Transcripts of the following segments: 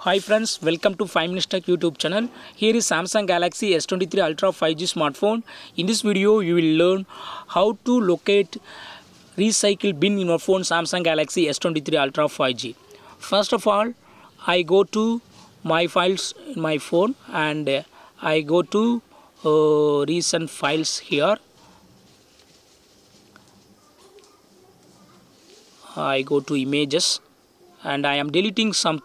Hi friends, welcome to 5 Minutes Tech YouTube channel. Here is Samsung Galaxy S23 Ultra 5G smartphone. In this video, you will learn how to locate recycle bin in your phone Samsung Galaxy S23 Ultra 5G. First of all, I go to my files in my phone and I go to recent files here. I go to images and I am deleting some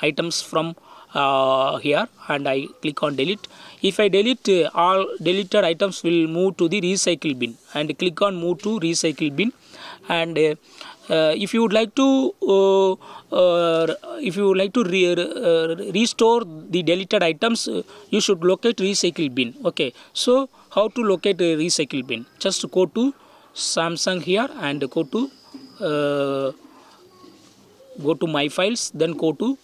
items from here and I click on delete. If I delete, all deleted items will move to the recycle bin and click on move to recycle bin. And if you would like to restore the deleted items, you should locate recycle bin. Okay, so how to locate a recycle bin? Just go to Samsung here and go to my files, then go to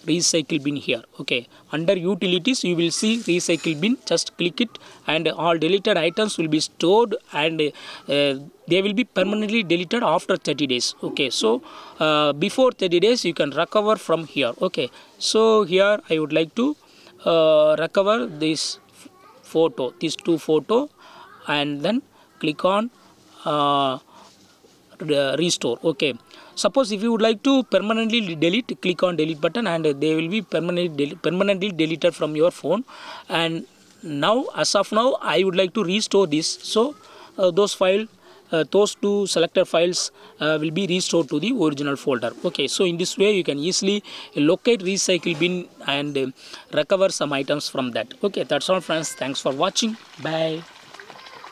recycle bin here. Okay, under utilities you will see recycle bin. Just click it and all deleted items will be stored and they will be permanently deleted after 30 days. Okay, so before 30 days you can recover from here. Okay, so here I would like to recover this photo, these two photo, and then click on restore. Okay, suppose if you would like to permanently delete, click on delete button and they will be permanently deleted from your phone. And now, as of now, I would like to restore this, so those two selected files will be restored to the original folder. Okay, so in this way you can easily locate recycle bin and recover some items from that. Okay, that's all friends. Thanks for watching. Bye.